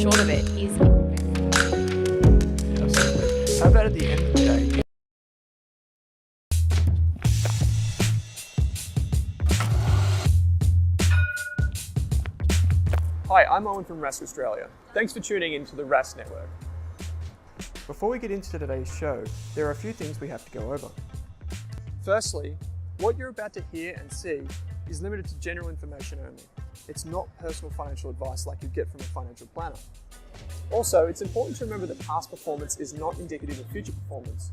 short of it is... Absolutely. How about at the end of the day? Hi, I'm Owen from Rask Australia. Thanks for tuning in to the Rask Network. Before we get into today's show, there are a few things we have to go over. Firstly, what you're about to hear and see is limited to general information only. It's not personal financial advice like you'd get from a financial planner. Also, it's important to remember that past performance is not indicative of future performance.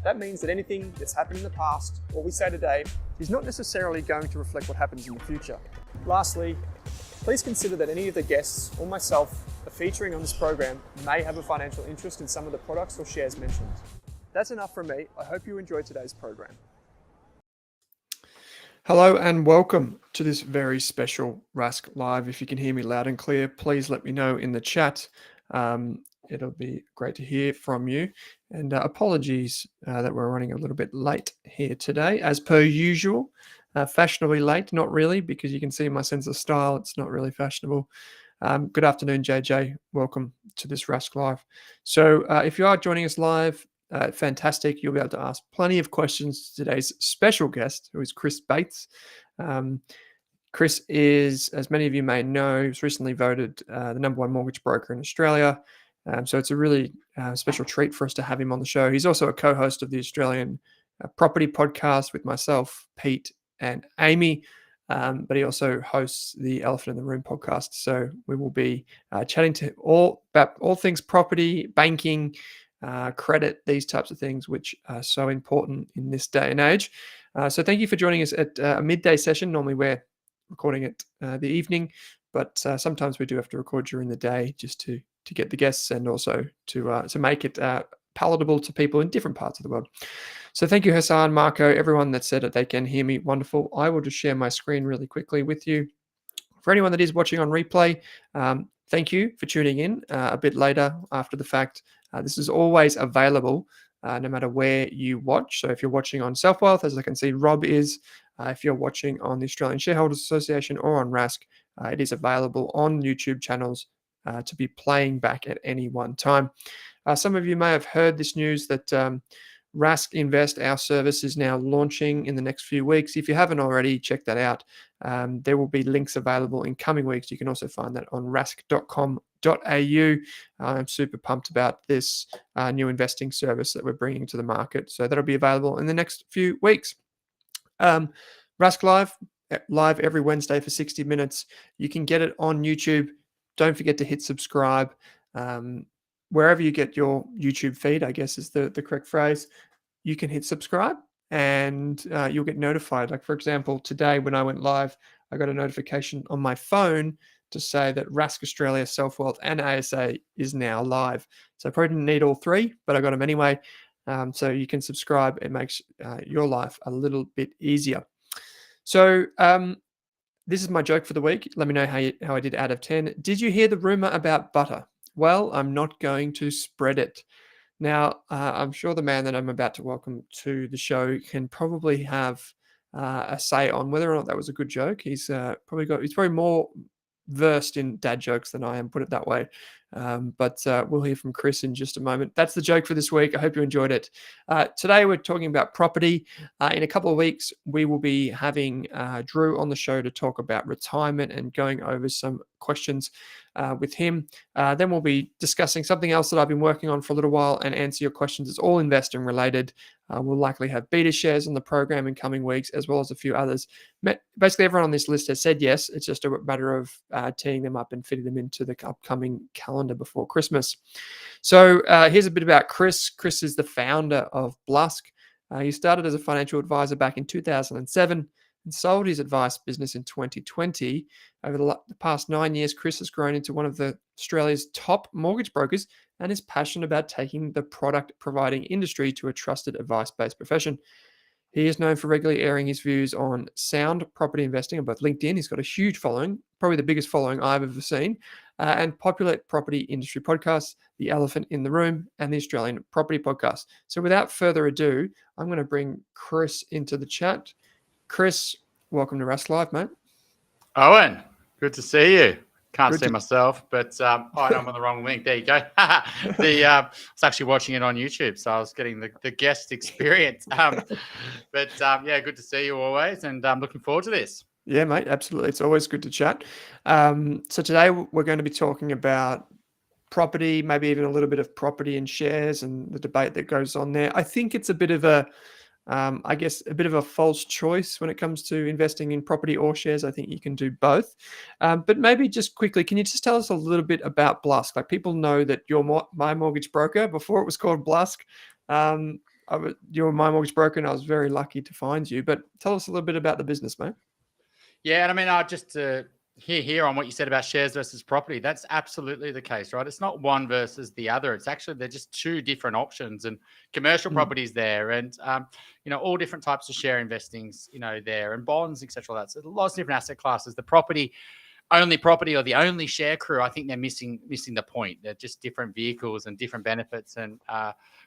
That means that anything that's happened in the past, or we say today, is not necessarily going to reflect what happens in the future. Lastly, please consider that any of the guests or myself are featuring on this program may have a financial interest in some of the products or shares mentioned. That's enough from me. I hope you enjoyed today's program. Hello and welcome to this very special Rask Live. If you can hear me loud and clear, please let me know in the chat. It'll be great to hear from you. And apologies that we're running a little bit late here today, as per usual. Fashionably late, not really, because you can see my sense of style. It's not really fashionable. Good afternoon, JJ. Welcome to this Rask Live. So if you are joining us live, fantastic. You'll be able to ask plenty of questions to today's special guest, who is Chris Bates. Chris is, as many of you may know, he was recently voted the #1 mortgage broker in Australia. So it's a really special treat for us to have him on the show. He's also a co-host of the Australian Property Podcast with myself, Pete, and Amy. But he also hosts the Elephant in the Room podcast. So we will be chatting to about all things property, banking, credit, these types of things, which are so important in this day and age. So thank you for joining us at a midday session. Normally we're recording it the evening, but sometimes we do have to record during the day just to get the guests and also to make it palatable to people in different parts of the world. So thank you, Hassan, Marco, everyone that said that they can hear me. Wonderful. I will just share my screen really quickly with you. For anyone that is watching on replay, thank you for tuning in a bit later after the fact. This is always available no matter where you watch. So if you're watching on Self Wealth, as I can see, Rob is. If you're watching on the Australian Shareholders Association or on Rask, it is available on YouTube channels to be playing back at any one time. Some of you may have heard this news that Rask Invest, our service, is now launching in the next few weeks. If you haven't already, check that out. There will be links available in coming weeks. You can also find that on rask.com.au. I'm super pumped about this new investing service that we're bringing to the market. So that'll be available in the next few weeks. Rask live every Wednesday for 60 minutes. You can get it on YouTube. Don't forget to hit subscribe. Wherever you get your YouTube feed, I guess is the correct phrase, you can hit subscribe and you'll get notified. Like, for example, today when I went live, I got a notification on my phone to say that Rask Australia, Self Wealth, and ASA is now live. So I probably didn't need all three, but I got them anyway. So you can subscribe. It makes your life a little bit easier. So this is my joke for the week. Let me know how I did out of 10. Did you hear the rumor about butter? Well, I'm not going to spread it. Now, I'm sure the man that I'm about to welcome to the show can probably have a say on whether or not that was a good joke. He's probably more versed in dad jokes than I am, put it that way. But we'll hear from Chris in just a moment. That's the joke for this week. I hope you enjoyed it. Today, we're talking about property. In a couple of weeks, we will be having Drew on the show to talk about retirement and going over some questions with him. Then we'll be discussing something else that I've been working on for a little while and answer your questions. It's all investing related. We'll likely have beta shares on the program in coming weeks, as well as a few others. Basically, everyone on this list has said yes. It's just a matter of teeing them up and fitting them into the upcoming calendar before Christmas. So here's a bit about Chris. Chris is the founder of Blusk. He started as a financial advisor back in 2007 and sold his advice business in 2020. Over the past 9 years, Chris has grown into one of Australia's top mortgage brokers and is passionate about taking the product providing industry to a trusted advice-based profession. He is known for regularly airing his views on sound property investing on both LinkedIn. He's got a huge following, probably the biggest following I've ever seen, and popular property industry podcasts, The Elephant in the Room and the Australian Property Podcast. So without further ado, I'm going to bring Chris into the chat. Chris, welcome to Rask Live, mate. Owen, good to see you. Can't see myself, but I'm on the wrong link. There you go. I was actually watching it on YouTube, so I was getting the guest experience. But good to see you always, and I'm looking forward to this. Yeah, mate, absolutely. It's always good to chat. So today we're going to be talking about property, maybe even a little bit of property and shares and the debate that goes on there. I think it's a bit of a false choice when it comes to investing in property or shares. I think you can do both. But maybe just quickly, can you just tell us a little bit about Blusk? Like, people know that you're my mortgage broker. Before it was called Blusk, you're my mortgage broker, and I was very lucky to find you. But tell us a little bit about the business, mate. Yeah, and I mean, just to hear on what you said about shares versus property, that's absolutely the case, right? It's not one versus the other. It's actually, they're just two different options, and commercial properties there, and all different types of share investings, there, and bonds, etc. That's lots of different asset classes. The only property or the only share crew, I think they're missing the point. They're just different vehicles and different benefits and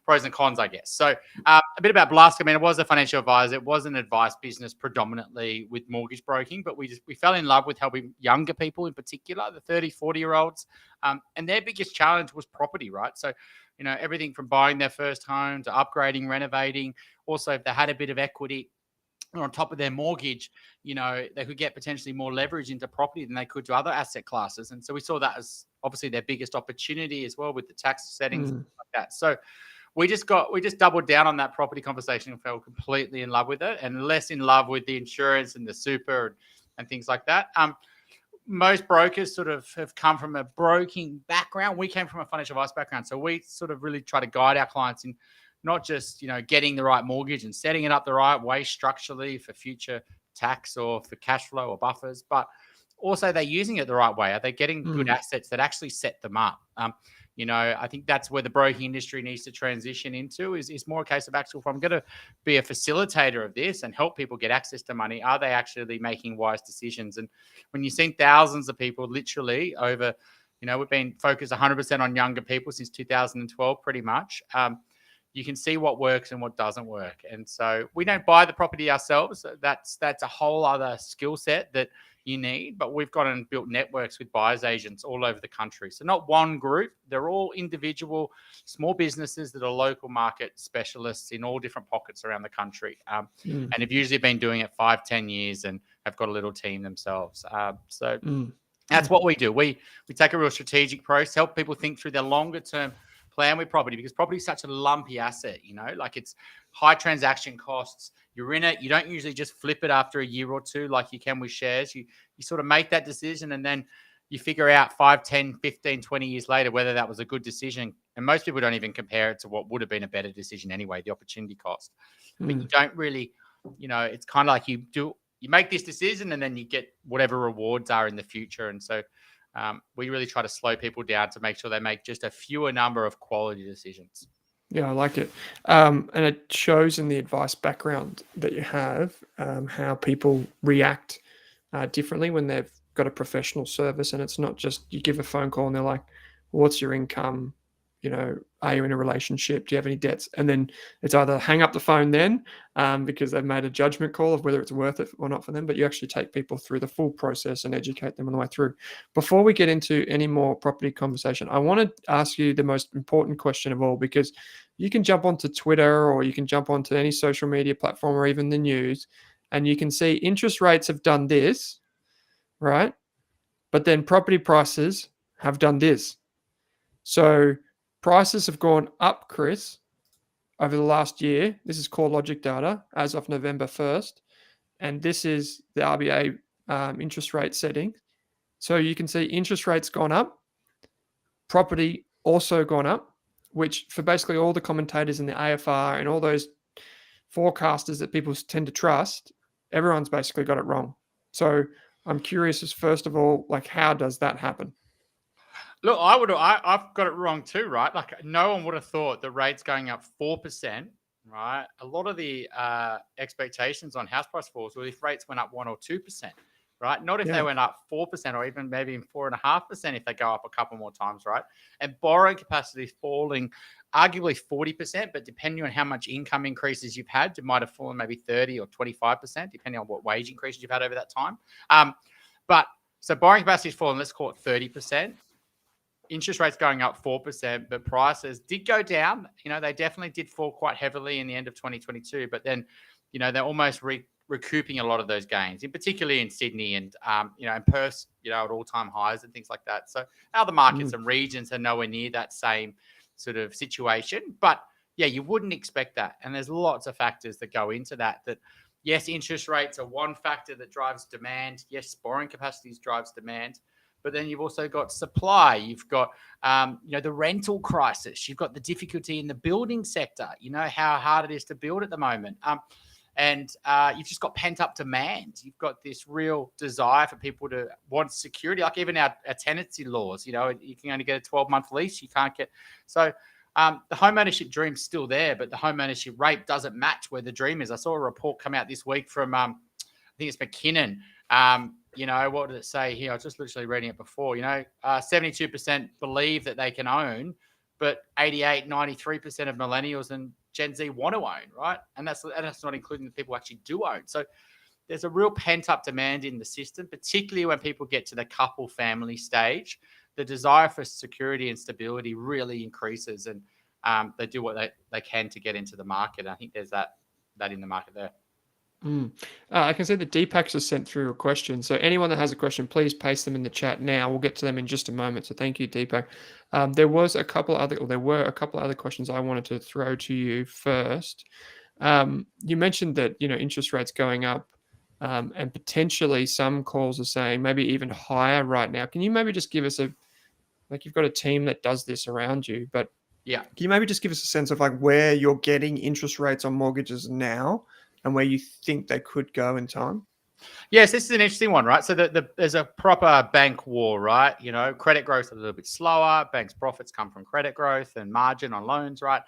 pros and cons, I guess. So a bit about Blusk. I mean, it was a financial advisor. It was an advice business predominantly with mortgage broking, but we fell in love with helping younger people in particular, the 30, 40-year-olds. And their biggest challenge was property, right? So, everything from buying their first home to upgrading, renovating. Also, if they had a bit of equity or on top of their mortgage, they could get potentially more leverage into property than they could to other asset classes. And so we saw that as obviously their biggest opportunity as well with the tax settings like that. So we just doubled down on that property conversation and fell completely in love with it, and less in love with the insurance and the super and things like that. Most brokers sort of have come from a broking background. We came from a financial advice background. So we sort of really try to guide our clients in not just, getting the right mortgage and setting it up the right way structurally for future tax or for cash flow or buffers, but also they're using it the right way. Are they getting good assets that actually set them up? I think that's where the broking industry needs to transition into is more a case of actual, if I'm going to be a facilitator of this and help people get access to money, are they actually making wise decisions? And when you've seen thousands of people literally over, we've been focused 100% on younger people since 2012, pretty much. You can see what works and what doesn't work. And so we don't buy the property ourselves. That's a whole other skill set that you need, but we've gone and built networks with buyers agents all over the country. So not one group, they're all individual small businesses that are local market specialists in all different pockets around the country. And have usually been doing it 5-10 years and have got a little team themselves. That's what we do. We take a real strategic approach, help people think through their longer term plan with property, because property is such a lumpy asset, like it's high transaction costs. You're in it. You don't usually just flip it after a year or two like you can with shares. You sort of make that decision and then you figure out 5, 10, 15, 20 years later whether that was a good decision. And most people don't even compare it to what would have been a better decision anyway, the opportunity cost. But you don't really, it's kind of like you make this decision and then you get whatever rewards are in the future. And so we really try to slow people down to make sure they make just a fewer number of quality decisions. Yeah, I like it. And it shows in the advice background that you have how people react differently when they've got a professional service. And it's not just you give a phone call and they're like, what's your income? Are you in a relationship? Do you have any debts? And then it's either hang up the phone then because they've made a judgment call of whether it's worth it or not for them. But you actually take people through the full process and educate them on the way through. Before we get into any more property conversation, I want to ask you the most important question of all, because you can jump onto Twitter or you can jump onto any social media platform or even the news, and you can see interest rates have done this, right? But then property prices have done this. So prices have gone up, Chris, over the last year. This is CoreLogic data as of November 1st. And this is the RBA interest rate setting. So you can see interest rates gone up, property also gone up, which for basically all the commentators in the AFR and all those forecasters that people tend to trust, everyone's basically got it wrong. So I'm curious as first of all, like, how does that happen? Look, I've got it wrong too, right? Like, no one would have thought the rates going up 4%, right? A lot of the expectations on house price falls were if rates went up 1 or 2%, right? Not if they went up 4% or even maybe 4.5% if they go up a couple more times, right? And borrowing capacity falling arguably 40%, but depending on how much income increases you've had, it might have fallen maybe 30 or 25%, depending on what wage increases you've had over that time. But So borrowing capacity has fallen, let's call it 30%. Interest rates going up 4%, but prices did go down. They definitely did fall quite heavily in the end of 2022, but then, they're almost recouping a lot of those gains, particularly in Sydney and, and Perth, at all-time highs and things like that. So other markets and regions are nowhere near that same sort of situation. But yeah, you wouldn't expect that. And there's lots of factors that go into that, yes, interest rates are one factor that drives demand. Yes, borrowing capacities drives demand. But then you've also got supply. You've got, the rental crisis. You've got the difficulty in the building sector. How hard it is to build at the moment. And you've just got pent-up demand. You've got this real desire for people to want security. Like even our tenancy laws, you can only get a 12-month lease. You can't get... So the home ownership dream's still there, but the home ownership rate doesn't match where the dream is. I saw a report come out this week from, I think it's McKinnon. What did it say here? I was just literally reading it before. 72% believe that they can own, but 88, 93% of millennials and Gen Z want to own, right? And that's not including the people who actually do own. So there's a real pent-up demand in the system, particularly when people get to the couple family stage. The desire for security and stability really increases, and they do what they can to get into the market. I think there's that in the market there. I can see the Deepak has sent through a question. So anyone that has a question, please paste them in the chat now. We'll get to them in just a moment. So thank you, Deepak. There were a couple other questions I wanted to throw to you first. You mentioned that interest rates going up, and potentially some calls are saying maybe even higher right now. Can you maybe just give us you've got a team that does this around you, but yeah, can you maybe just give us a sense of where you're getting interest rates on mortgages now and where you think they could go in time? Yes, this is an interesting one, right? So there's a proper bank war, right? Credit growth is a little bit slower. Banks' profits come from credit growth and margin on loans, right?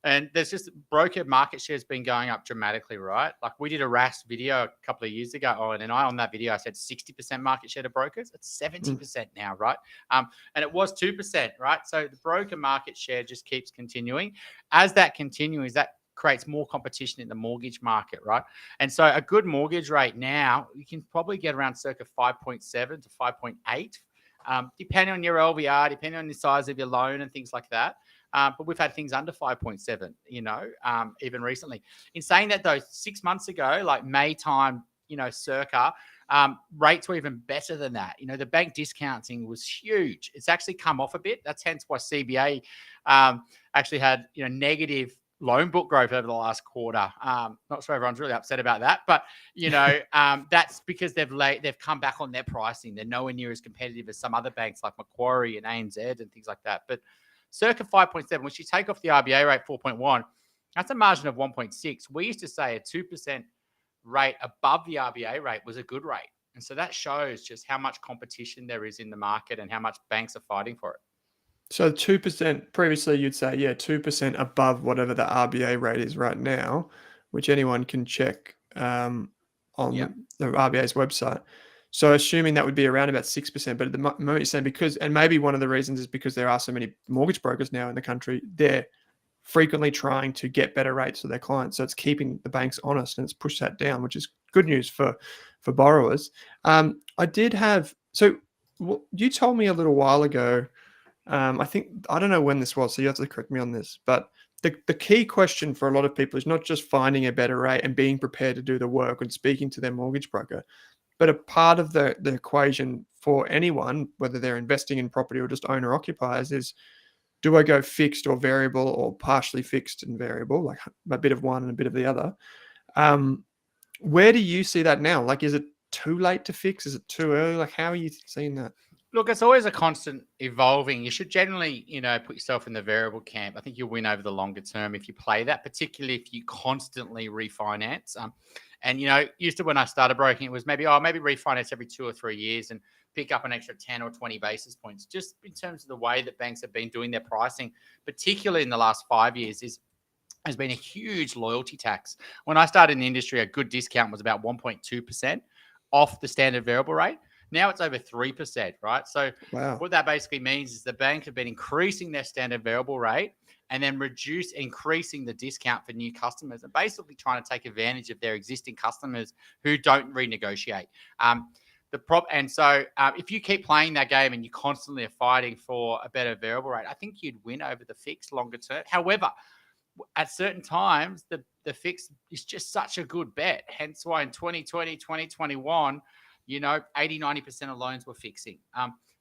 And there's just broker market share has been going up dramatically, right? Like we did a Rask video a couple of years ago, Owen and I, on that video, I said 60% market share to brokers. It's 70% now, right? And it was 2%, right? So the broker market share just keeps continuing. As that continues, that creates more competition in the mortgage market, right? And so a good mortgage rate now, you can probably get around circa 5.7 to 5.8, depending on your LVR, depending on the size of your loan and things like that. But we've had things under 5.7, even recently. In saying that, though, 6 months ago, like May time, circa, rates were even better than that. The bank discounting was huge. It's actually come off a bit. That's hence why CBA actually had, negative loan book growth over the last quarter. Not sure everyone's really upset about that, but that's because they've come back on their pricing. They're nowhere near as competitive as some other banks like Macquarie and ANZ and things like that. But circa 5.7, which you take off the RBA rate 4.1, that's a margin of 1.6. We used to say a 2% rate above the RBA rate was a good rate. And so that shows just how much competition there is in the market and how much banks are fighting for it. So 2%, previously you'd say, 2% above whatever the RBA rate is right now, which anyone can check on the RBA's website. So assuming that would be around about 6%, but at the moment you're saying and maybe one of the reasons is because there are so many mortgage brokers now in the country, they're frequently trying to get better rates for their clients. So it's keeping the banks honest and it's pushed that down, which is good news for borrowers. You told me a little while ago, I don't know when this was, so you have to correct me on this, but the key question for a lot of people is not just finding a better rate and being prepared to do the work and speaking to their mortgage broker, but a part of the equation for anyone, whether they're investing in property or just owner occupiers, is do I go fixed or variable or partially fixed and variable, like a bit of one and a bit of the other? Where do you see that now? Is it too late to fix? Is it too early? How are you seeing that? Look, it's always a constant evolving. You should generally, put yourself in the variable camp. I think you'll win over the longer term if you play that, particularly if you constantly refinance. And, used to when I started broking, it was maybe refinance every 2 or 3 years and pick up an extra 10 or 20 basis points. Just in terms of the way that banks have been doing their pricing, particularly in the last 5 years, has been a huge loyalty tax. When I started in the industry, a good discount was about 1.2% off the standard variable rate. Now it's over 3%, right? So What that basically means is the bank have been increasing their standard variable rate and then increasing the discount for new customers and basically trying to take advantage of their existing customers who don't renegotiate. And so if you keep playing that game and you constantly are fighting for a better variable rate, I think you'd win over the fixed longer term. However, at certain times, the fixed is just such a good bet. Hence why in 2020, 2021, 80, 90% of loans were fixing.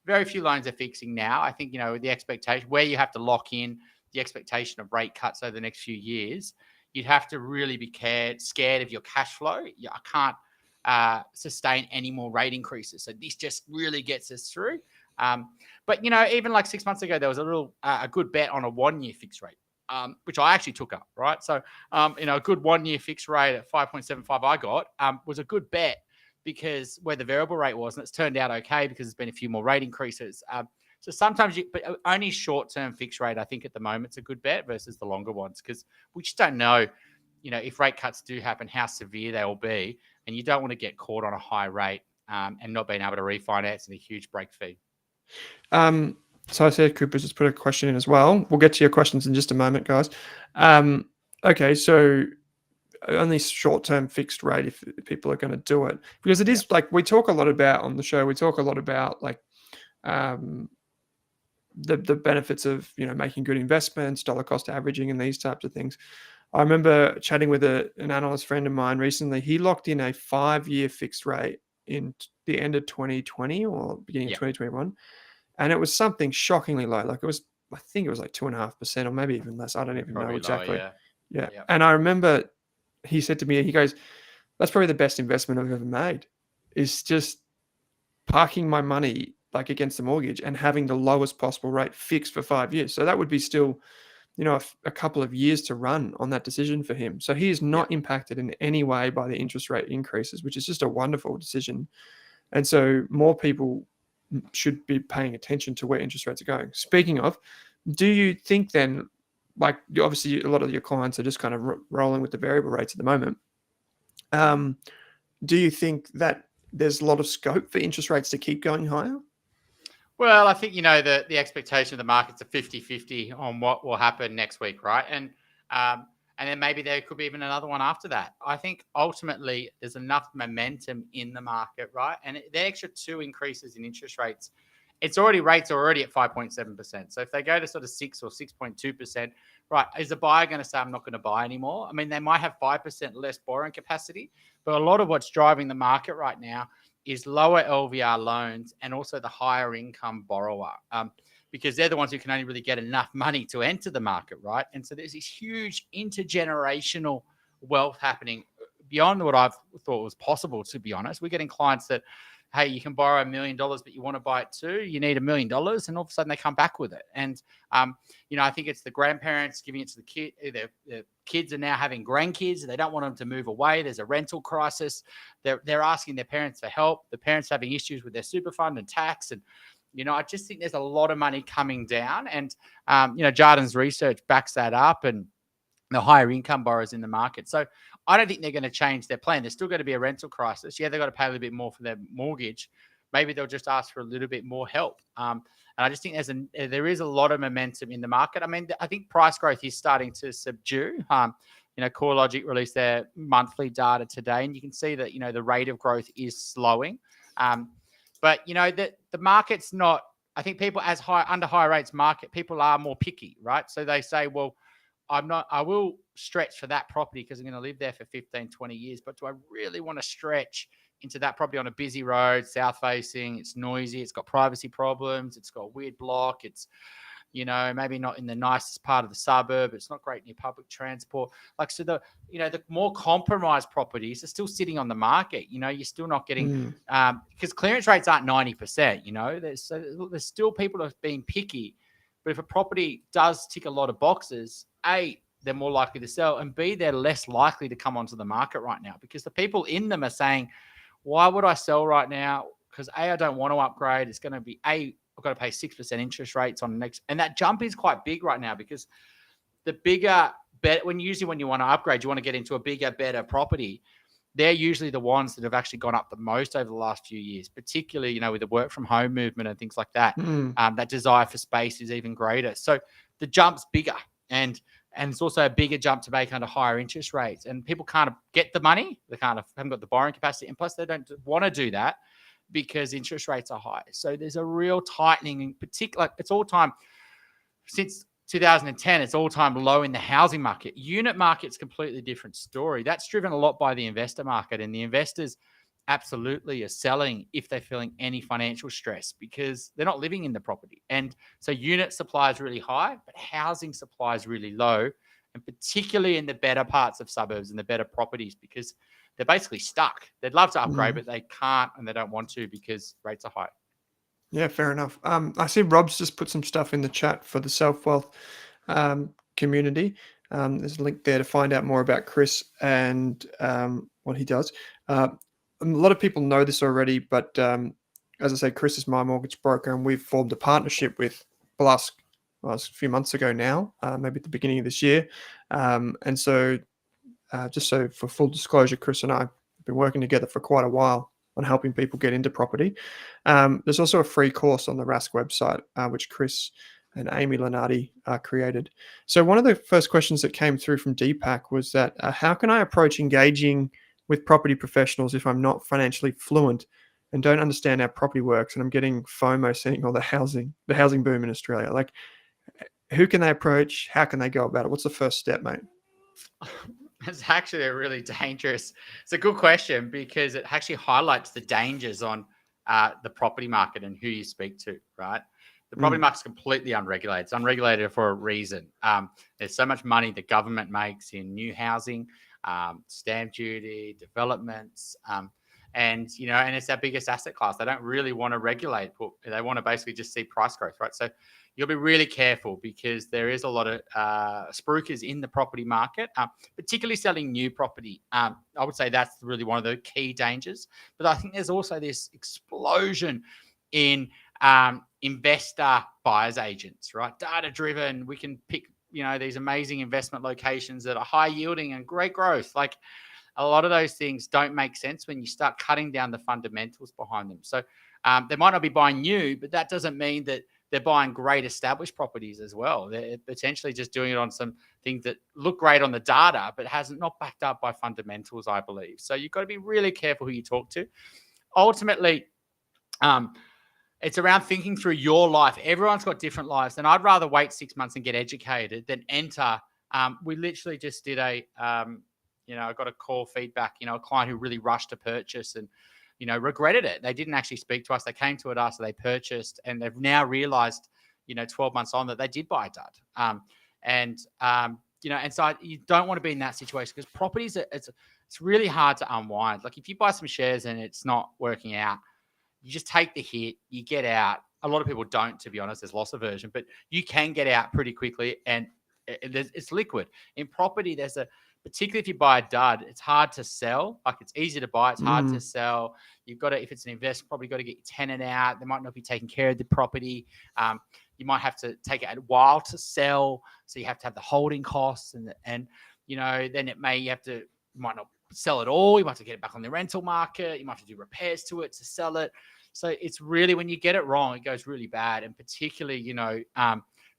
Very few loans are fixing now. I think, the expectation where you have to lock in the expectation of rate cuts over the next few years, you'd have to really be scared of your cash flow. I can't sustain any more rate increases. So this just really gets us through. But, even like 6 months ago, there was a good bet on a 1 year fixed rate. Which I actually took up, right? So, a good 1 year fixed rate at 5.75 I got was a good bet because where the variable rate was, and it's turned out okay because there's been a few more rate increases. So sometimes but only short-term fixed rate, I think at the moment, is a good bet versus the longer ones because we just don't know, if rate cuts do happen, how severe they will be, and you don't want to get caught on a high rate and not being able to refinance and a huge break fee. So I said Cooper's just put a question in as well. We'll get to your questions in just a moment, guys. Okay, so only short-term fixed rate if people are going to do it, because it is like we talk a lot about on the show. We talk a lot about like the benefits of making good investments, dollar cost averaging, and these types of things. I remember chatting with an analyst friend of mine recently. He locked in a 5-year fixed rate in the end of 2020 or beginning of 2021. And it was something shockingly low. Like I think it was like 2.5% or maybe even less. I don't even know exactly. Low, yeah. And I remember he said to me, he goes, that's probably the best investment I've ever made, is just parking my money like against the mortgage and having the lowest possible rate fixed for 5 years. So that would be still, a couple of years to run on that decision for him. So he is not impacted in any way by the interest rate increases, which is just a wonderful decision. And so more people should be paying attention to where interest rates are going. Speaking of, do you think then, like obviously a lot of your clients are just kind of rolling with the variable rates at the moment. Do you think that there's a lot of scope for interest rates to keep going higher? Well, I think, the expectation of the market's a 50-50 on what will happen next week, right? And then maybe there could be even another one after that. I think ultimately there's enough momentum in the market, right? And the extra 2 increases in interest rates, rates are already at 5.7%. So if they go to sort of 6 or 6.2%, right, is the buyer going to say, I'm not going to buy anymore? I mean, they might have 5% less borrowing capacity, but a lot of what's driving the market right now is lower LVR loans and also the higher income borrower. Because they're the ones who can only really get enough money to enter the market, right? And so there's this huge intergenerational wealth happening beyond what I've thought was possible, to be honest. We're getting clients that, hey, you can borrow $1 million, but you want to buy it too. You need $1 million, and all of a sudden they come back with it. And, I think it's the grandparents giving it to the kid. The kids are now having grandkids. They don't want them to move away. There's a rental crisis. They're asking their parents for help. The parents having issues with their super fund and tax. And, I just think there's a lot of money coming down. And, Jarden's research backs that up, and the higher income borrowers in the market. So I don't think they're going to change their plan. There's still going to be a rental crisis. Yeah, they've got to pay a little bit more for their mortgage. Maybe they'll just ask for a little bit more help. And I just think there is a lot of momentum in the market. I mean, I think price growth is starting to subdue. CoreLogic released their monthly data today, and you can see that, the rate of growth is slowing. But, the market's not, I think people under higher rates market, people are more picky, right? So they say, well, I will stretch for that property because I'm going to live there for 15, 20 years. But do I really want to stretch into that property on a busy road, south facing? It's noisy. It's got privacy problems. It's got a weird block. It's, maybe not in the nicest part of the suburb. It's not great near public transport. So the more compromised properties are still sitting on the market. You're still not getting, because clearance rates aren't 90%, there's still people that are being picky. But if a property does tick a lot of boxes, A, they're more likely to sell, and B, they're less likely to come onto the market right now because the people in them are saying, why would I sell right now? Because A, I don't want to upgrade. It's going to be I've got to pay 6% interest rates on the next. And that jump is quite big right now because the bigger, better, when you want to upgrade, you want to get into a bigger, better property. They're usually the ones that have actually gone up the most over the last few years, particularly, with the work from home movement and things like that. That desire for space is even greater. So the jump's bigger, and it's also a bigger jump to make under higher interest rates. And people can't get the money. They haven't got the borrowing capacity. And plus they don't want to do that because interest rates are high. So there's a real tightening, in particular, it's all time since 2010, it's all-time low in the housing market. Unit market's completely different story. That's driven a lot by the investor market, and the investors absolutely are selling if they're feeling any financial stress because they're not living in the property. And so unit supply is really high, but housing supply is really low, and particularly in the better parts of suburbs and the better properties because they're basically stuck. They'd love to upgrade, but they can't and they don't want to because rates are high. Yeah, fair enough. I see Rob's just put some stuff in the chat for the self-wealth community. There's a link there to find out more about Chris and what he does. A lot of people know this already, but as I say, Chris is my mortgage broker, and we've formed a partnership with Blask a few months ago now, maybe at the beginning of this year. And so just so for full disclosure, Chris and I have been working together for quite a while on helping people get into property. There's also a free course on the Rask website, which Chris and Amy Lenardi created. So one of the first questions that came through from Deepak was that how can I approach engaging with property professionals if I'm not financially fluent and don't understand how property works, and I'm getting FOMO seeing all the housing boom in Australia? Like, who can they approach? How can they go about it? What's the first step, mate? It's actually a really dangerous. It's a good question because it actually highlights the dangers on the property market and who you speak to, right? The property market's completely unregulated. It's unregulated for a reason. There's so much money the government makes in new housing, stamp duty, developments, and it's our biggest asset class. They don't really want to regulate. They want to basically just see price growth, right? So you'll be really careful because there is a lot of spruikers in the property market, particularly selling new property. I would say that's really one of the key dangers. But I think there's also this explosion in investor buyers agents, right? Data driven. We can pick, these amazing investment locations that are high yielding and great growth. Like a lot of those things don't make sense when you start cutting down the fundamentals behind them. So they might not be buying new, but that doesn't mean that they're buying great established properties as well. They're potentially just doing it on some things that look great on the data, but not backed up by fundamentals, I believe. So you've got to be really careful who you talk to. Ultimately, it's around thinking through your life. Everyone's got different lives, and I'd rather wait 6 months and get educated than enter. We literally just did I got a call feedback, a client who really rushed to purchase and, regretted it. They didn't actually speak to us. They came to it after they purchased, and they've now realized, 12 months on that they did buy a dud. And so you don't want to be in that situation because properties, it's really hard to unwind. Like if you buy some shares and it's not working out, you just take the hit, you get out. A lot of people don't, to be honest. There's loss aversion, but you can get out pretty quickly, and it's liquid. In property, particularly if you buy a dud, it's hard to sell. Like it's easy to buy, it's hard to sell. You've got to, if it's an investment, probably got to get your tenant out. They might not be taking care of the property. You might have to take it a while to sell, so you have to have the holding costs, and then it you might not sell it all. You might have to get it back on the rental market. You might have to do repairs to it to sell it. So it's really, when you get it wrong, it goes really bad, and particularly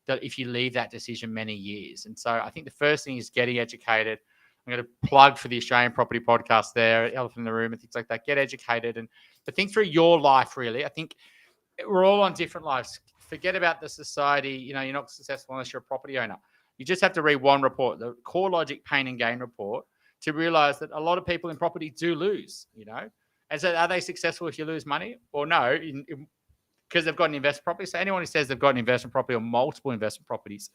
that if you leave that decision many years. And so I think the first thing is getting educated. I'm going to plug for the Australian Property Podcast there, Elephant in the Room and things like that. Get educated but think through your life, really. I think we're all on different lives. Forget about the society. You're not successful unless you're a property owner. You just have to read one report, the CoreLogic Pain and Gain report, to realize that a lot of people in property do lose, And so are they successful if you lose money? Or no, because they've got an investment property. So anyone who says they've got an investment property or multiple investment properties,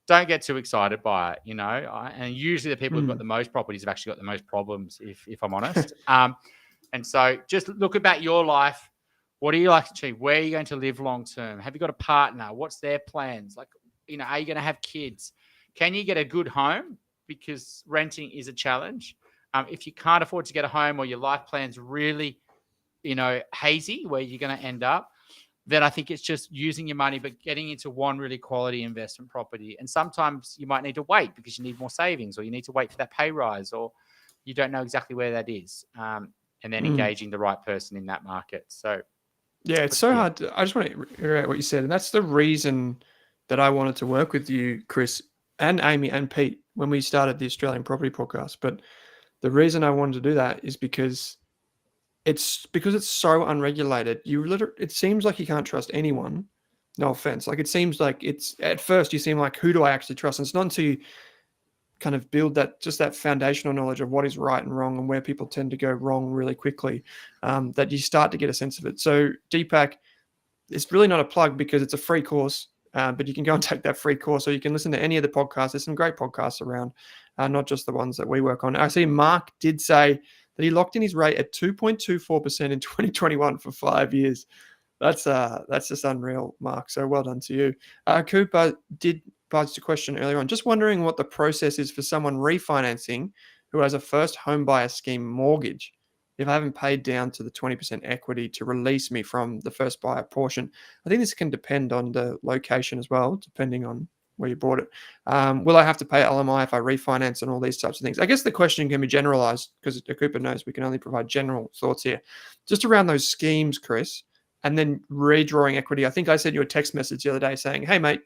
don't get too excited by it, And usually the people who've got the most properties have actually got the most problems, if I'm honest. And so just look about your life. What do you like to achieve? Where are you going to live long term? Have you got a partner? What's their plans? Like, are you going to have kids? Can you get a good home? Because renting is a challenge. If you can't afford to get a home, or your life plan's really, hazy where you're going to end up, then I think it's just using your money, but getting into one really quality investment property. And sometimes you might need to wait because you need more savings, or you need to wait for that pay rise, or you don't know exactly where that is. And then engaging the right person in that market. So, yeah, it's so hard. I just want to reiterate what you said. And that's the reason that I wanted to work with you, Chris, and Amy and Pete when we started the Australian Property Podcast. But the reason I wanted to do that is because it's because it's so unregulated. It seems like you can't trust anyone. No offense. Like, it seems like it's at first you seem like, who do I actually trust? And it's not until you kind of build that foundational knowledge of what is right and wrong and where people tend to go wrong really quickly, that you start to get a sense of it. So Deepak, it's really not a plug because it's a free course, but you can go and take that free course, or you can listen to any of the podcasts. There's some great podcasts around, not just the ones that we work on. I see Mark did say that he locked in his rate at 2.24% in 2021 for 5 years. That's just unreal, Mark. So well done to you. Cooper did posed a question earlier on. Just wondering what the process is for someone refinancing who has a first home buyer scheme mortgage if I haven't paid down to the 20% equity to release me from the first buyer portion. I think this can depend on the location as well, depending on where you bought it. Will I have to pay LMI if I refinance and all these types of things? I guess the question can be generalized because Cooper knows we can only provide general thoughts here. Just around those schemes, Chris, and then redrawing equity. I think I sent you a text message the other day saying, hey, mate,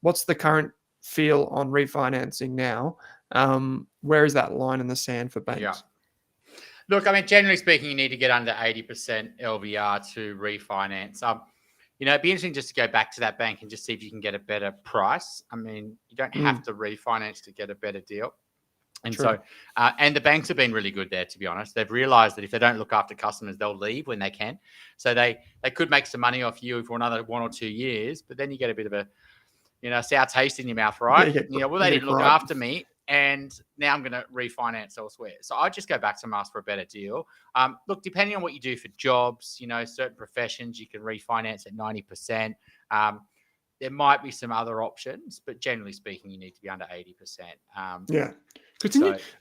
what's the current feel on refinancing now? Where is that line in the sand for banks? Yeah. Look, I mean, generally speaking, you need to get under 80% LVR to refinance. It'd be interesting just to go back to that bank and just see if you can get a better price. I mean, you don't have to refinance to get a better deal. And True. so, and the banks have been really good there, to be honest. They've realized that if they don't look after customers, they'll leave when they can. So they could make some money off you for another 1 or 2 years, but then you get a bit of a, sour taste in your mouth, right? Yeah, Well, they didn't look after me, and now I'm going to refinance elsewhere. So I just go back to them, ask for a better deal. Look, depending on what you do for jobs, certain professions, you can refinance at 90%. There might be some other options, but generally speaking, you need to be under 80%. Yeah.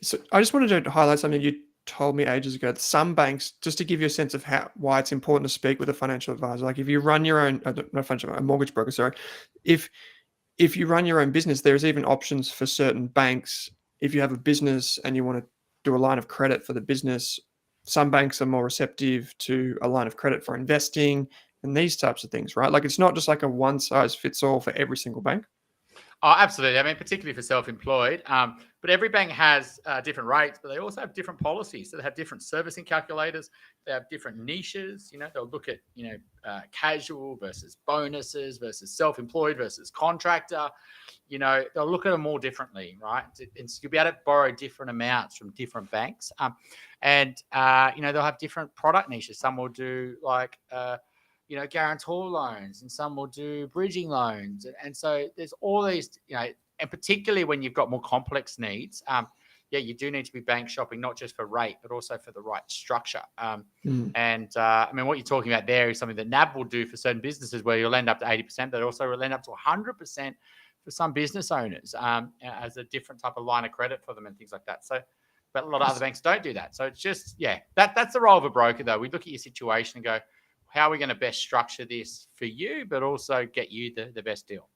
So I just wanted to highlight something you told me ages ago. That some banks, just to give you a sense of why it's important to speak with a financial advisor, like if you run your own, a mortgage broker, sorry, if you run your own business, there's even options for certain banks. If you have a business and you want to do a line of credit for the business, some banks are more receptive to a line of credit for investing and these types of things, right? Like, it's not just like a one size fits all for every single bank. Oh, absolutely. I mean, particularly for self-employed. But every bank has different rates, but they also have different policies. So they have different servicing calculators. They have different niches. They'll look at, casual versus bonuses versus self-employed versus contractor. They'll look at them all differently, right? And so you'll be able to borrow different amounts from different banks. They'll have different product niches. Some will do like, guarantor loans, and some will do bridging loans. And so there's all these, and particularly when you've got more complex needs, you do need to be bank shopping, not just for rate, but also for the right structure. I mean, what you're talking about there is something that NAB will do for certain businesses where you'll end up to 80%, but also will end up to 100% for some business owners as a different type of line of credit for them and things like that. So, but a lot of other banks don't do that. So it's just, that's the role of a broker, though. We look at your situation and go, how are we going to best structure this for you, but also get you the best deal?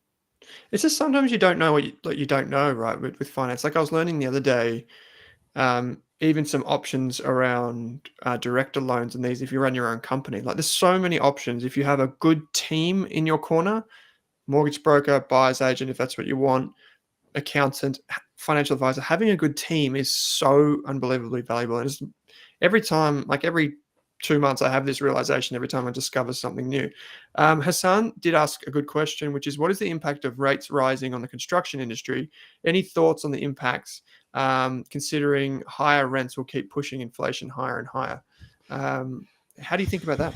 It's just sometimes you don't know what you don't know, right? With finance, like I was learning the other day, even some options around director loans and these. If you run your own company, like there's so many options. If you have a good team in your corner, mortgage broker, buyer's agent, if that's what you want, accountant, financial advisor, having a good team is so unbelievably valuable. And it's every time, like every 2 months, I have this realization every time I discover something new. Hassan did ask a good question, which is, what is the impact of rates rising on the construction industry? Any thoughts on the impacts, considering higher rents will keep pushing inflation higher and higher? How do you think about that?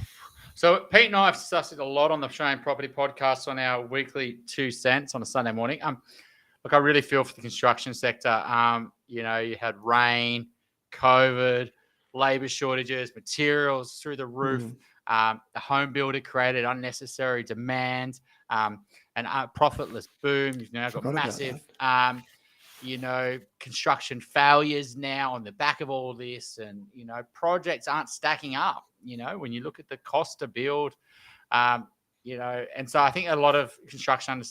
So Pete and I have discussed it a lot on the Australian Property Podcast on our weekly 2 cents on a Sunday morning. Look, I really feel for the construction sector. You had rain, COVID, labor shortages, materials through the roof. The home builder created unnecessary demand, and profitless boom. You've now got massive, construction failures now on the back of all this, and projects aren't stacking up. When you look at the cost to build, and so I think a lot of construction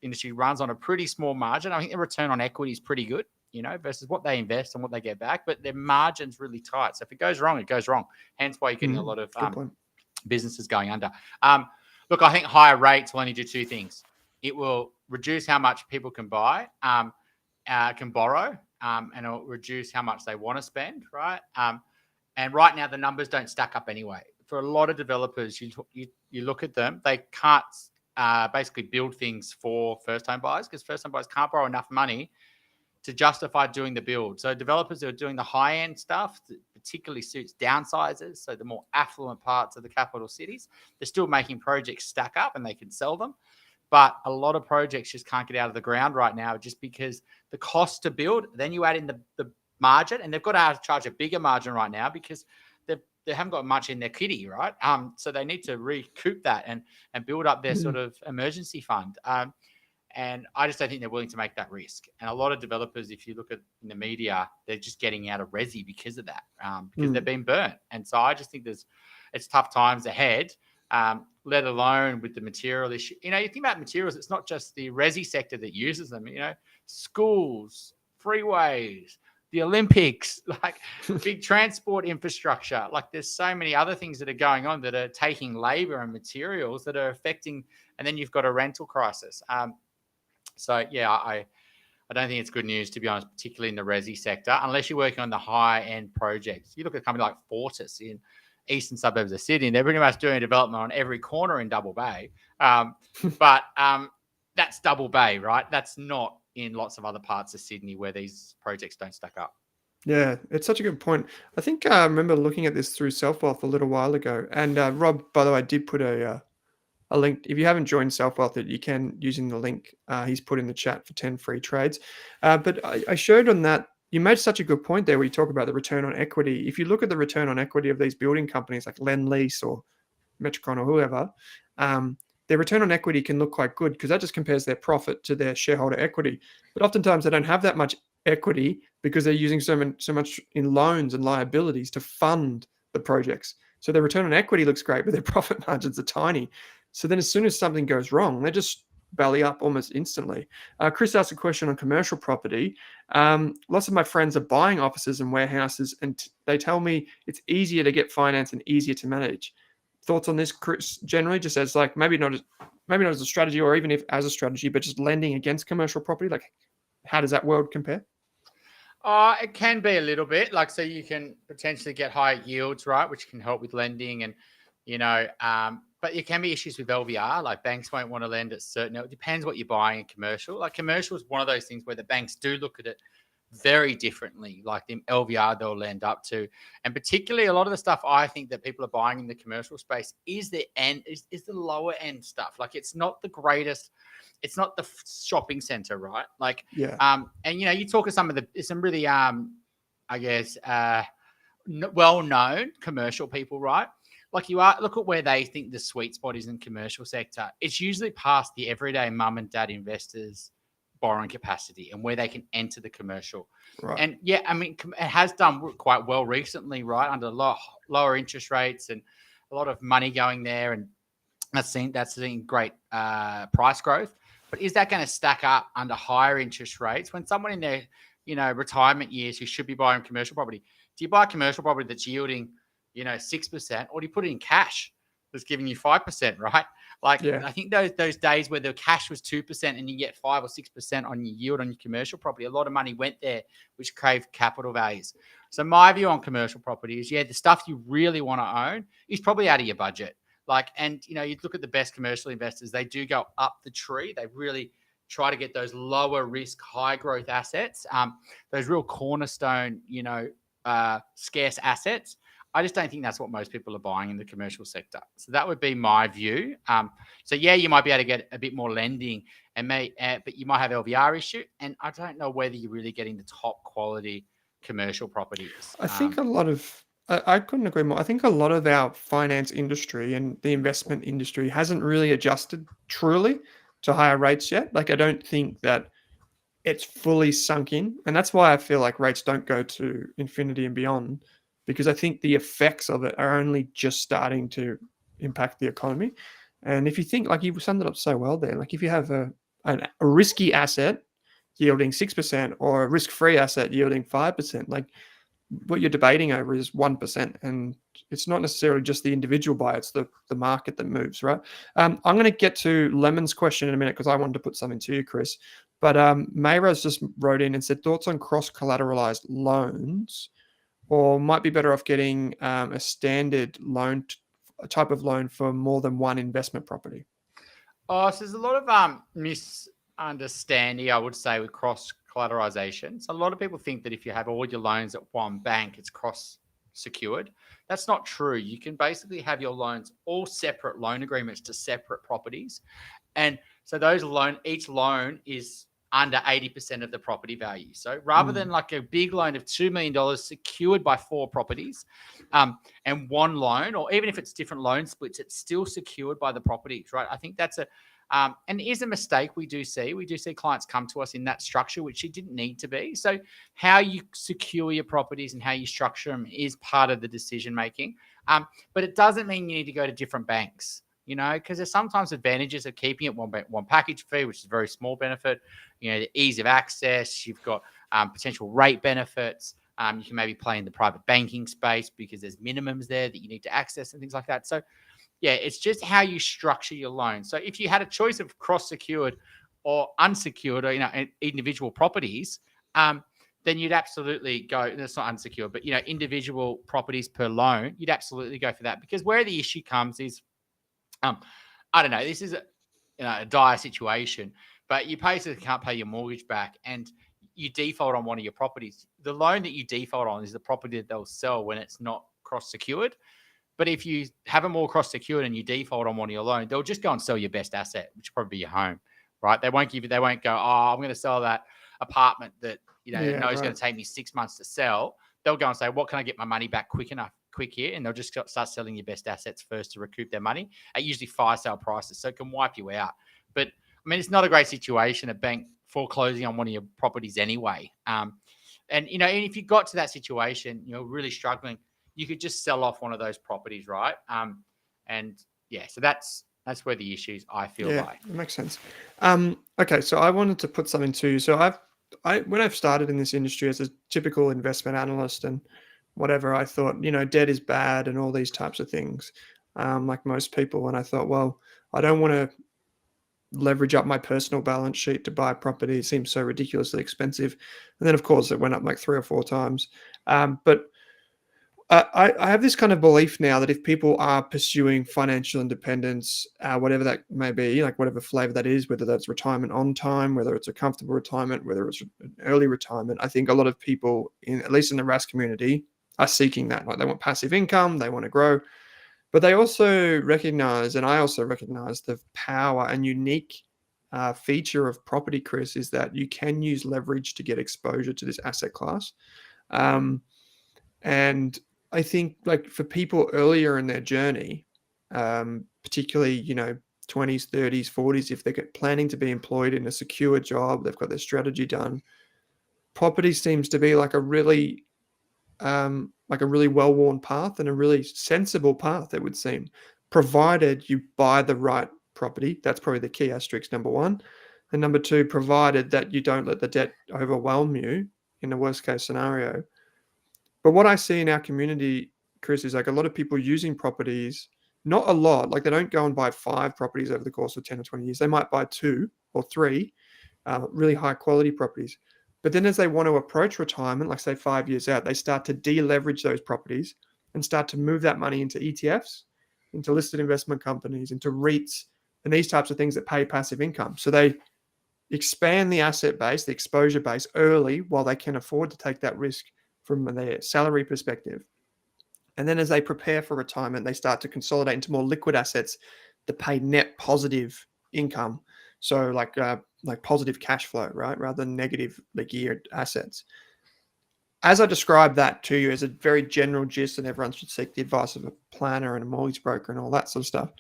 industry runs on a pretty small margin. I think the return on equity is pretty good, versus what they invest and what they get back, but their margin's really tight. So if it goes wrong, it goes wrong. Hence why you're getting a lot of businesses going under. Look, I think higher rates will only do 2 things. It will reduce how much people can buy, can borrow, and it'll reduce how much they want to spend, right? And right now, the numbers don't stack up anyway. For a lot of developers, you look at them, they can't basically build things for first-time buyers because first-time buyers can't borrow enough money to justify doing the build. So developers who are doing the high-end stuff that particularly suits downsizers, so the more affluent parts of the capital cities, they're still making projects stack up and they can sell them. But a lot of projects just can't get out of the ground right now just because the cost to build, then you add in the margin, and they've got to charge a bigger margin right now because they haven't got much in their kitty, right? So they need to recoup that and build up their sort of emergency fund. And I just don't think they're willing to make that risk. And a lot of developers, if you look at in the media, they're just getting out of resi because of that, because they've been burnt. And so I just think it's tough times ahead, let alone with the material issue. You think about materials, it's not just the resi sector that uses them, schools, freeways, the Olympics, like big transport infrastructure. Like there's so many other things that are going on that are taking labor and materials that are affecting, and then you've got a rental crisis. So yeah, I don't think it's good news, to be honest, particularly in the resi sector, unless you're working on the high-end projects. You look at a company like Fortis in eastern suburbs of Sydney, they're pretty much doing development on every corner in Double Bay. But that's Double Bay, right? That's not in lots of other parts of Sydney where these projects don't stack up. Yeah, it's such a good point. I think I remember looking at this through Self-Wealth a little while ago. And Rob, by the way, I did put a link. If you haven't joined Self-Wealth, you can using the link he's put in the chat for 10 free trades. But I showed on that, you made such a good point there where you talk about the return on equity. If you look at the return on equity of these building companies like Lendlease or Metricon or whoever, their return on equity can look quite good because that just compares their profit to their shareholder equity. But oftentimes they don't have that much equity because they're using so much in loans and liabilities to fund the projects. So their return on equity looks great, but their profit margins are tiny. So then as soon as something goes wrong, they just belly up almost instantly. Chris asked a question on commercial property. Lots of my friends are buying offices and warehouses, and they tell me it's easier to get finance and easier to manage. Thoughts on this, Chris? Generally, just as like maybe not as a strategy, or even if as a strategy, but just lending against commercial property. Like, how does that world compare? It can be a little bit like, so you can potentially get higher yields, right, which can help with lending, and but there can be issues with LVR. Like banks won't want to lend at certain. It depends what you're buying in commercial. Like commercial is one of those things where the banks do look at it very differently, like the LVR they'll lend up to. And particularly a lot of the stuff I think that people are buying in the commercial space is the lower end stuff. Like it's not the greatest, it's not the shopping center, right? Like, yeah. And you talk to some really, well-known commercial people, right? Like look at where they think the sweet spot is in commercial sector. It's usually past the everyday mum and dad investors borrowing capacity and where they can enter the commercial. Right. And yeah, I mean, it has done quite well recently, right? Under lower interest rates and a lot of money going there. And that's seen great price growth. But is that going to stack up under higher interest rates when someone in their, retirement years who should be buying commercial property? Do you buy a commercial property that's yielding, 6%, or do you put it in cash that's giving you 5%, right? Like, yeah. I think those days where the cash was 2% and you get 5 or 6% on your yield on your commercial property, a lot of money went there, which craved capital values. So my view on commercial property is, the stuff you really want to own is probably out of your budget. Like, and, you look at the best commercial investors, they do go up the tree. They really try to get those lower risk, high growth assets, those real cornerstone, scarce assets. I just don't think that's what most people are buying in the commercial sector. So that would be my view. You might be able to get a bit more lending, but you might have LVR issue. And I don't know whether you're really getting the top quality commercial properties. I think I couldn't agree more. I think a lot of our finance industry and the investment industry hasn't really adjusted truly to higher rates yet. Like, I don't think that it's fully sunk in. And that's why I feel like rates don't go to infinity and beyond, because I think the effects of it are only just starting to impact the economy. And if you think, like you summed it up so well there, like if you have a risky asset yielding 6% or a risk-free asset yielding 5%, like what you're debating over is 1%. And it's not necessarily just the individual buy, it's the market that moves, right? I'm going to get to Lemon's question in a minute because I wanted to put something to you, Chris. But Mayraz just wrote in and said, thoughts on cross-collateralized loans or might be better off getting a standard loan, a type of loan for more than one investment property? Oh, so there's a lot of misunderstanding, I would say, with cross collateralization. So a lot of people think that if you have all your loans at one bank, it's cross secured. That's not true. You can basically have your loans all separate loan agreements to separate properties. And so each loan is under 80% of the property value. So rather than like a big loan of $2 million secured by 4 properties, and one loan, or even if it's different loan splits, it's still secured by the properties, right? I think that's and it is a mistake we do see. We do see clients come to us in that structure, which it didn't need to be. So how you secure your properties and how you structure them is part of the decision making. But it doesn't mean you need to go to different banks, because there's sometimes advantages of keeping it one package fee, which is a very small benefit. The ease of access. You've got potential rate benefits. You can maybe play in the private banking space because there's minimums there that you need to access and things like that. So, yeah, it's just how you structure your loan. So if you had a choice of cross-secured or unsecured, or individual properties, then you'd absolutely go. That's not unsecured, but individual properties per loan, you'd absolutely go for that, because where the issue comes is, I don't know, this is a dire situation, but you basically can't pay your mortgage back and you default on one of your properties. The loan that you default on is the property that they'll sell when it's not cross-secured. But if you have them all cross-secured and you default on one of your loans, they'll just go and sell your best asset, which will probably be your home, right? They won't go, oh, I'm going to sell that apartment that is going to take me 6 months to sell. They'll go and say, what can I get my money back quick here? And they'll just start selling your best assets first to recoup their money at usually fire sale prices. So it can wipe you out. But I mean, it's not a great situation, a bank foreclosing on one of your properties anyway. And if you got to that situation, really struggling, you could just sell off one of those properties, right? So that's where the issues, I feel, lie. It makes sense. Okay, so I wanted to put something to you. So when I've started in this industry as a typical investment analyst and whatever, I thought, debt is bad and all these types of things, like most people. And I thought, well, I don't want to leverage up my personal balance sheet to buy property. It seems so ridiculously expensive. And then, of course, it went up like 3 or 4 times. But I have this kind of belief now that if people are pursuing financial independence, whatever that may be, like whatever flavor that is, whether that's retirement on time, whether it's a comfortable retirement, whether it's an early retirement, I think a lot of people, at least in the Rask community, are seeking that. Like they want passive income, they want to grow, but they also recognize, and I also recognize, the power and unique feature of property, Chris, is that you can use leverage to get exposure to this asset class. And I think, like, for people earlier in their journey, particularly, 20s, 30s, 40s, if they're planning to be employed in a secure job, they've got their strategy done, property seems to be like a really well-worn path and a really sensible path, it would seem, provided you buy the right property. That's probably the key asterisk, number one. And number two, provided that you don't let the debt overwhelm you in the worst case scenario. But what I see in our community, Chris, is like a lot of people using properties, not a lot, like they don't go and buy 5 properties over the course of 10 or 20 years. They might buy 2 or 3 really high quality properties. But then as they want to approach retirement, like say 5 years out, they start to deleverage those properties and start to move that money into ETFs, into listed investment companies, into REITs, and these types of things that pay passive income. So they expand the asset base, the exposure base early while they can afford to take that risk from their salary perspective. And then as they prepare for retirement, they start to consolidate into more liquid assets that pay net positive income. So like positive cash flow, right? Rather than negative geared assets. As I described that to you as a very general gist, and everyone should seek the advice of a planner and a mortgage broker and all that sort of stuff.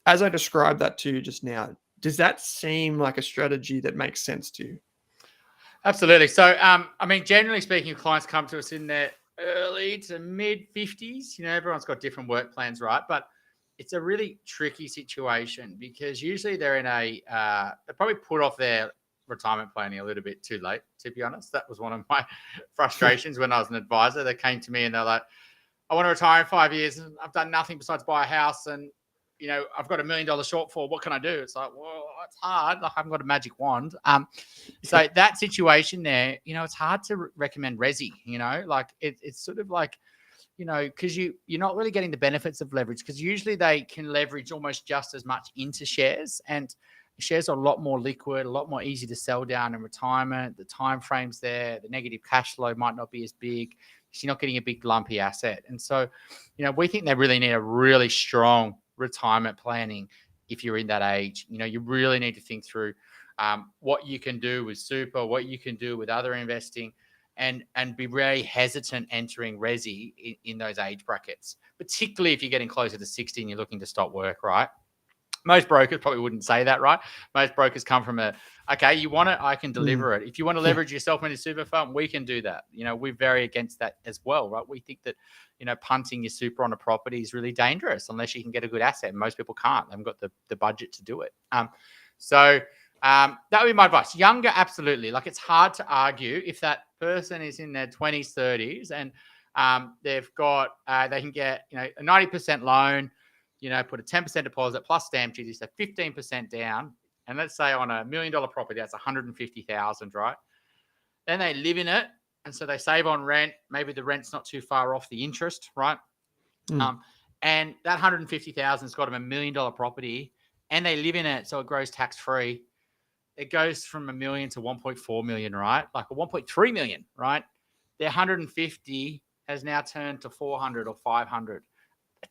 As I described that to you just now, does that seem like a strategy that makes sense to you? Absolutely. So, generally speaking, clients come to us in their early to mid 50s. Everyone's got different work plans, right? But it's a really tricky situation because usually they're in they probably put off their retirement planning a little bit too late, to be honest. That was one of my frustrations when I was an advisor. They came to me and they're like, I want to retire in 5 years and I've done nothing besides buy a house and, I've got $1 million shortfall. What can I do? It's like, well, it's hard. Like I haven't got a magic wand. So that situation there, it's hard to recommend resi. Like it's sort of like, because you're not really getting the benefits of leverage, because usually they can leverage almost just as much into shares, and shares are a lot more liquid, a lot more easy to sell down in retirement. The time frames there, the negative cash flow might not be as big. So you're not getting a big lumpy asset. And so, we think they really need a really strong retirement planning if you're in that age. You really need to think through what you can do with super, what you can do with other investing, and be very hesitant entering resi in those age brackets, particularly if you're getting closer to 60 and you're looking to stop work, right? Most brokers probably wouldn't say that, right? Most brokers come from okay, you want it, I can deliver it. If you want to leverage yourself into super fund, we can do that. We're very against that as well, right? We think that, punting your super on a property is really dangerous unless you can get a good asset. And most people can't. They haven't got the budget to do it. So that would be my advice. Younger, absolutely. Like, it's hard to argue if that person is in their 20s, 30s, and they've got, they can get, a 90% loan, put a 10% deposit plus stamp duty, so 15% down. And let's say on $1 million property, that's 150,000, right? Then they live in it. And so they save on rent. Maybe the rent's not too far off the interest, right? And that 150,000 has got them $1 million property, and they live in it. So it grows tax free. It goes from $1 million to 1.4 million, right? Like a 1.3 million, right? Their 150 has now turned to 400 or 500.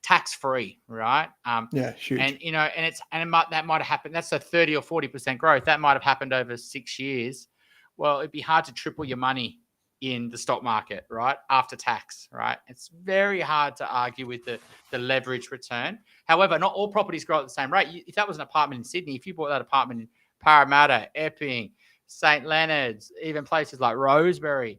Tax free, right? Yeah, huge. And that might have happened. That's a 30 or 40% growth. That might have happened over 6 years. Well, it'd be hard to triple your money in the stock market, right? After tax, right? It's very hard to argue with the leverage return. However, not all properties grow at the same rate. If that was an apartment in Sydney, if you bought that apartment in Parramatta, Epping, St. Leonard's, even places like Rosebery,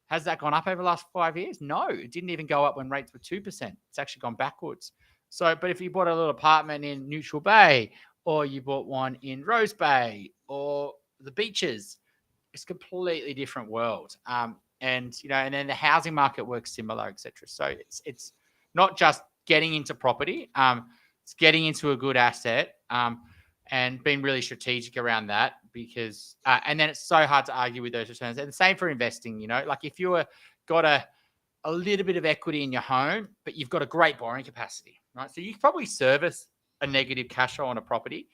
has that gone up over the last 5 years? No, it didn't even go up when rates were 2%. It's actually gone backwards. So, but if you bought a little apartment in Neutral Bay, or you bought one in Rose Bay, or the beaches, it's a completely different world. And then the housing market works similar, etc. So it's not just getting into property. It's getting into a good asset, and being really strategic around that, because and then it's so hard to argue with those returns. And the same for investing. Like if you got a little bit of equity in your home, but you've got a great borrowing capacity, right? So you can probably service a negative cash flow on a property.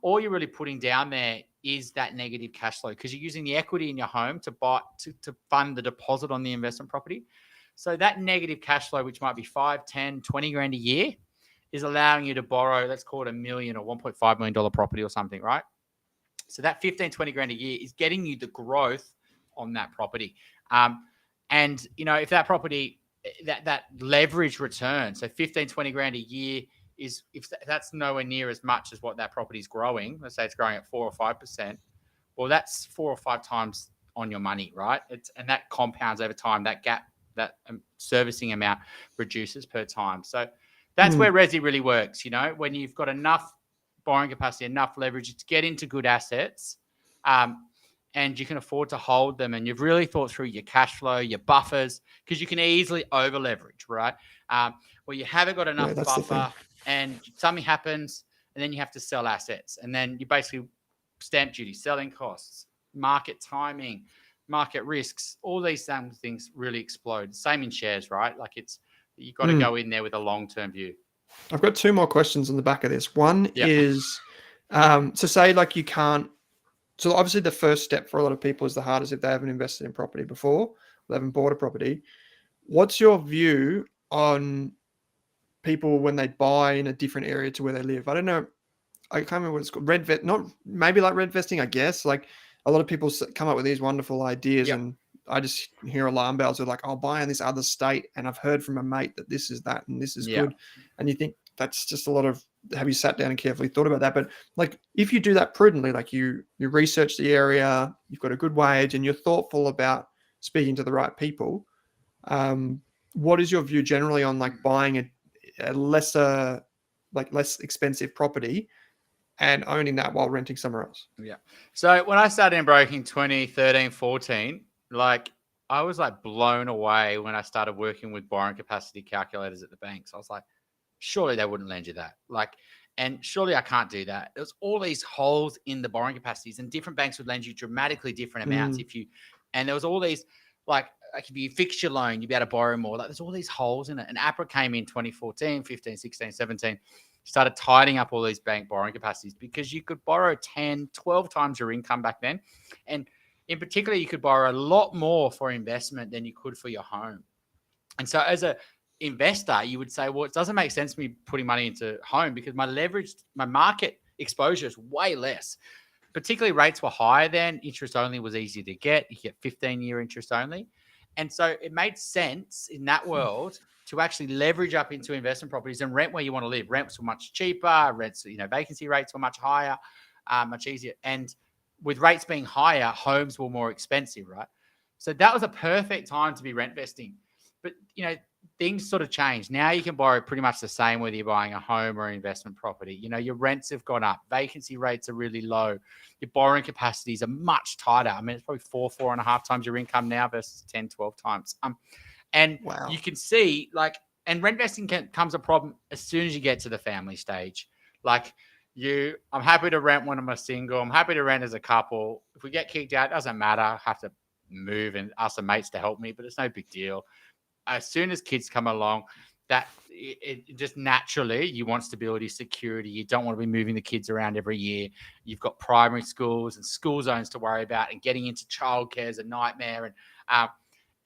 All you're really putting down there is that negative cash flow, because you're using the equity in your home to fund the deposit on the investment property. So that negative cash flow, which might be 5, 10, 20 grand a year, is allowing you to borrow, let's call it $1 million or $1.5 million property or something, right? So that 15, 20 grand a year is getting you the growth on that property. And, if that property, that leverage return, so 15, 20 grand a year, is if that's nowhere near as much as what that property is growing, let's say it's growing at 4 or 5%, well, that's 4 or 5 times on your money, right? And that compounds over time. That gap, that servicing amount reduces per time. So that's where resi really works, when you've got enough borrowing capacity, enough leverage to get into good assets, and you can afford to hold them, and you've really thought through your cash flow, your buffers, because you can easily over leverage, right? Well, you haven't got enough buffer, and something happens, and then you have to sell assets, and then you basically stamp duty, selling costs, market timing, market risks, all these things really explode. Same in shares, right? Like you've got to go in there with a long-term view. I've got 2 more questions on the back of this. One is, so say like you can't, so obviously the first step for a lot of people is the hardest if they haven't invested in property before, they haven't bought a property. What's your view on people when they buy in a different area to where they live? I don't know. I can't remember what it's called. Not maybe like red vesting, I guess. Like a lot of people come up with these wonderful ideas, and I just hear alarm bells. They're like, I'll buy in this other state, and I've heard from a mate that this is that and this is good. And you think that's just a lot of, have you sat down and carefully thought about that? But like, if you do that prudently, like you research the area, you've got a good wage, and you're thoughtful about speaking to the right people. What is your view generally on like buying a lesser, like less expensive property and owning that while renting somewhere else? Yeah. So when I started in broking 2013, 14, like I was like blown away when I started working with borrowing capacity calculators at the banks. I was like, surely they wouldn't lend you that. Like, And surely I can't do that. There's all these holes in the borrowing capacities, and different banks would lend you dramatically different amounts and there was all these like if you fix your loan, you'd be able to borrow more. Like there's all these holes in it. And APRA came in 2014, 15, 16, 17, started tidying up all these bank borrowing capacities because you could borrow 10, 12 times your income back then. And in particular, you could borrow a lot more for investment than you could for your home. And so as a investor, you would say, well, it doesn't make sense to me putting money into home because my leverage, my market exposure is way less. Particularly rates were higher then. Interest only was easy to get. You get 15-year interest only. And so it made sense in that world to actually leverage up into investment properties and rent where you want to live. Rents were much cheaper. Rents, vacancy rates were much higher, much easier. And with rates being higher, homes were more expensive, right? So that was a perfect time to be rent vesting. But, things sort of changed. Now you can borrow pretty much the same whether you're buying a home or an investment property. Your rents have gone up. Vacancy rates are really low. Your borrowing capacities are much tighter. I mean, it's probably 4.5 times your income now versus 10, 12 times. And Wow. you can see and rent vesting comes a problem as soon as you get to the family stage. I'm happy to rent when I'm a single. I'm happy to rent as a couple. If we get kicked out, it doesn't matter. I have to move and ask some mates to help me, but it's no big deal. As soon as kids come along, that it just naturally, you want stability, security. You don't want to be moving the kids around every year. You've got primary schools and school zones to worry about, and getting into childcare is a nightmare.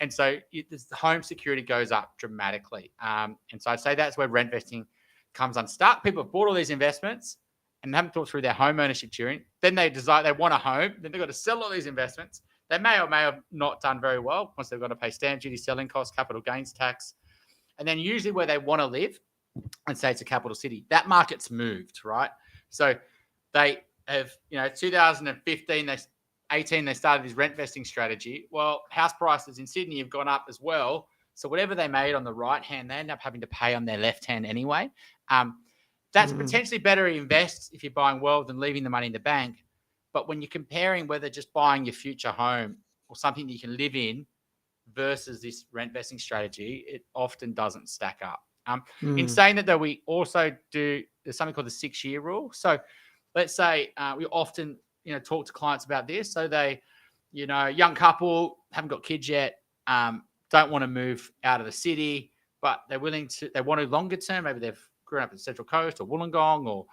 And so the home security goes up dramatically. And so I'd say that's where rent vesting comes unstuck. People have bought all these investments and haven't thought through their home ownership journey. Then they decide they want a home. Then they've got to sell all these investments. They may or may have not done very well once they've got to pay stamp duty, selling costs, capital gains tax. And then usually where they want to live, and say it's a capital city, that market's moved, right? So they have, 2015, 18, they started this rent vesting strategy. Well, house prices in Sydney have gone up as well. So whatever they made on the right hand, they end up having to pay on their left hand anyway. That's potentially better to invest if you're buying well than leaving the money in the bank. But when you're comparing whether just buying your future home or something that you can live in versus this rent vesting strategy, it often doesn't stack up. In saying that, though, we also there's something called the 6-year rule. So let's say we often, talk to clients about this. So they, young couple, haven't got kids yet, don't want to move out of the city, but they want to longer term. Maybe they've grown up in the Central Coast or Wollongong or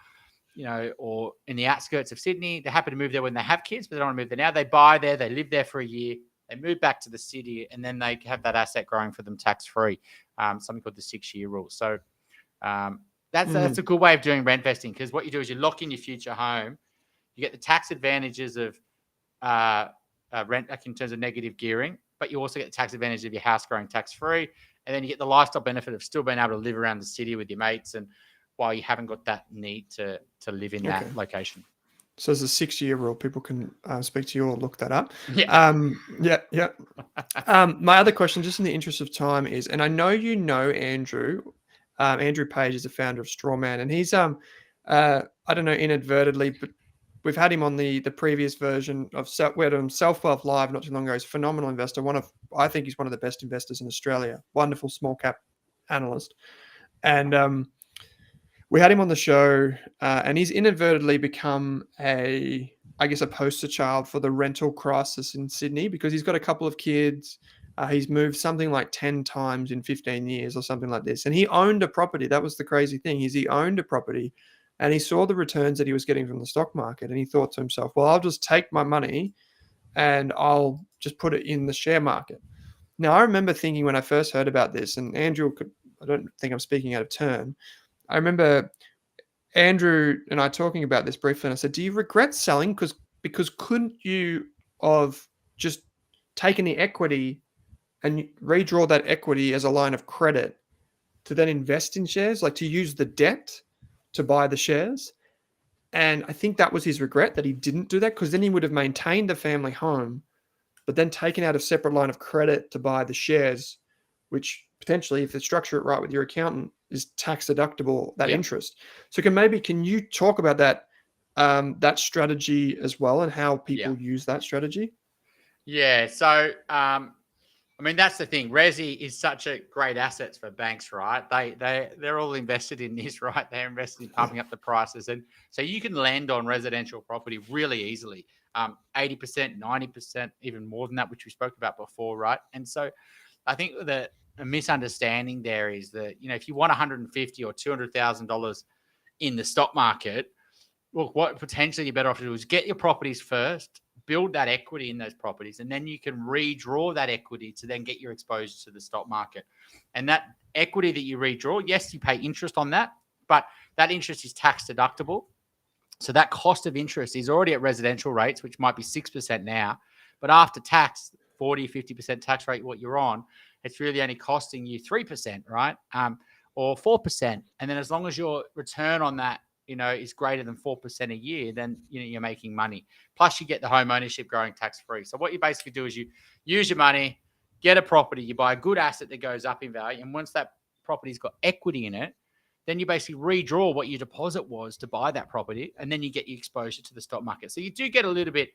or in the outskirts of Sydney. They're happy to move there when they have kids, but they don't want to move there now. They buy there, they live there for a year, they move back to the city, and then they have that asset growing for them tax-free, something called the 6-year rule. So that's a good way of doing rent vesting, because what you do is you lock in your future home. You get the tax advantages of rent, in terms of negative gearing, but you also get the tax advantage of your house growing tax-free, and then you get the lifestyle benefit of still being able to live around the city with your mates, and while you haven't got that need to live in that location. So there's a 6-year rule. People can speak to you or look that up. Yeah. My other question, just in the interest of time, is, and I know Andrew. Andrew Page is the founder of Strawman, and he's I don't know, inadvertently, but we've had him on the previous version of we had him Self-Wealth Live not too long ago. He's a phenomenal investor. I think he's one of the best investors in Australia. Wonderful small cap analyst, and we had him on the show, and he's inadvertently become a poster child for the rental crisis in Sydney, because he's got a couple of kids. He's moved something like 10 times in 15 years or something like this. And he owned a property. That was the crazy thing, is he owned a property and he saw the returns that he was getting from the stock market. And he thought to himself, well, I'll just take my money and I'll just put it in the share market. Now, I remember thinking when I first heard about this, and Andrew, I don't think I'm speaking out of turn. I remember Andrew and I talking about this briefly, and I said, do you regret selling? Because couldn't you have just taken the equity and redraw that equity as a line of credit to then invest in shares, like to use the debt to buy the shares? And I think that was his regret, that he didn't do that, because then he would have maintained the family home, but then taken out a separate line of credit to buy the shares, which potentially, if they structure it right with your accountant, is tax deductible, that interest. So can you talk about that that strategy as well, and how people use that strategy? Yeah. So I mean, that's the thing. Resi is such a great asset for banks, right? They're all invested in this, right? They're invested in pumping up the prices, and so you can lend on residential property really easily, 80%, 90%, even more than that, which we spoke about before, right? And so, I think the a misunderstanding there is that if you want 150 or $200,000 in the stock market, well, what potentially you're better off to do is get your properties first, build that equity in those properties, and then you can redraw that equity to then get your exposure to the stock market. And that equity that you redraw, yes, you pay interest on that, but that interest is tax deductible. So that cost of interest is already at residential rates, which might be 6% now. But after tax, 40, 50% tax rate, what you're on, it's really only costing you 3%, right? Or 4%. And then as long as your return on that is greater than 4% a year, then you're making money. Plus, you get the home ownership growing tax-free. So what you basically do is you use your money, get a property, you buy a good asset that goes up in value, and once that property's got equity in it, then you basically redraw what your deposit was to buy that property, and then you get your exposure to the stock market. So you do get a little bit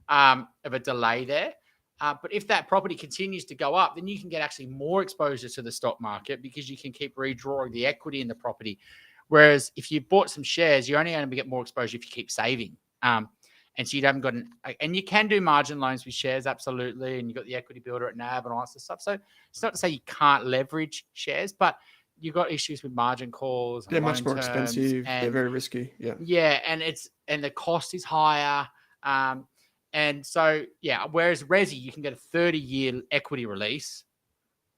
of a delay there. But if that property continues to go up, then you can get actually more exposure to the stock market because you can keep redrawing the equity in the property. Whereas if you bought some shares, you're only going to get more exposure if you keep saving. And so you haven't got and you can do margin loans with shares, absolutely. And you've got the equity builder at NAB and all that sort of stuff. So it's not to say you can't leverage shares, but you've got issues with margin calls. They're much more expensive. They're very risky. Yeah. Yeah. And the cost is higher. And so, whereas Resi, you can get a 30-year equity release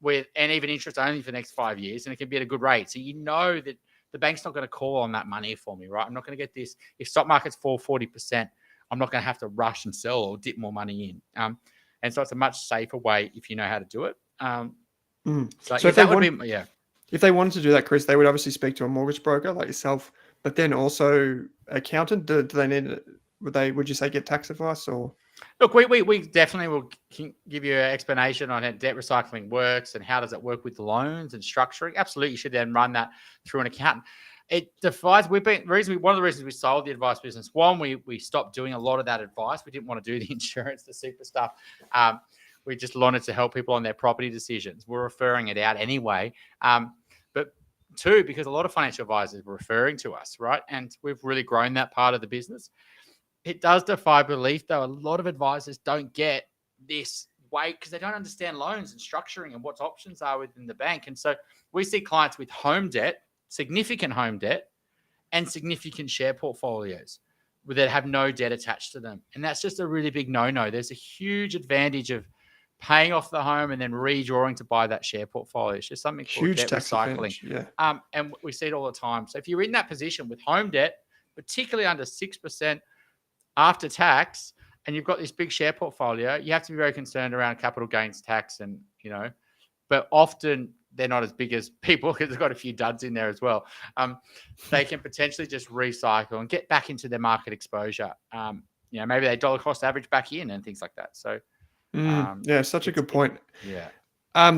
and even interest only for the next 5 years, and it can be at a good rate. So that the bank's not going to call on that money for me, right? I'm not going to get this. If stock markets fall 40%, I'm not going to have to rush and sell or dip more money in. And so it's a much safer way if you know how to do it. So if they wanted to do that, Chris, they would obviously speak to a mortgage broker like yourself, but then also accountant. Do they need? Would you say get tax advice or? Look, we definitely will give you an explanation on how debt recycling works and how does it work with loans and structuring. Absolutely, you should then run that through an accountant. It defies. One of the reasons we sold the advice business. One, we stopped doing a lot of that advice. We didn't want to do the insurance, the super stuff. We just wanted to help people on their property decisions. We're referring it out anyway. But two, because a lot of financial advisors were referring to us, right? And we've really grown that part of the business. It does defy belief, though. A lot of advisors don't get this weight because they don't understand loans and structuring and what options are within the bank. And so we see clients with home debt, significant home debt, and significant share portfolios that have no debt attached to them. And that's just a really big no-no. There's a huge advantage of paying off the home and then redrawing to buy that share portfolio. It's just something called huge debt tax recycling. Yeah. And we see it all the time. So if you're in that position with home debt, particularly under 6%, after tax, and you've got this big share portfolio, you have to be very concerned around capital gains tax but often they're not as big as people because they've got a few duds in there as well. They can potentially just recycle and get back into their market exposure. Maybe they dollar cost average back in and things like that. So, such a good point. Yeah.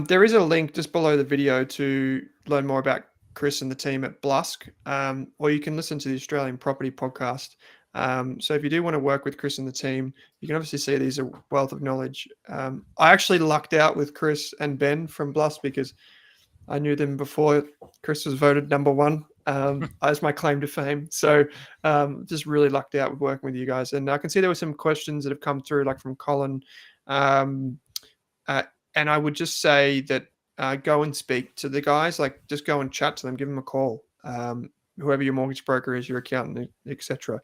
There is a link just below the video to learn more about Chris and the team at Blusk, or you can listen to the Australian Property Podcast. So if you do want to work with Chris and the team, you can obviously see these are wealth of knowledge. I actually lucked out with Chris and Ben from Blusk because I knew them before Chris was voted number one as my claim to fame. So just really lucked out with working with you guys. And I can see there were some questions that have come through, like from Colin. And I would just say that go and speak to the guys, like just go and chat to them, give them a call. Whoever your mortgage broker is, your accountant, etc.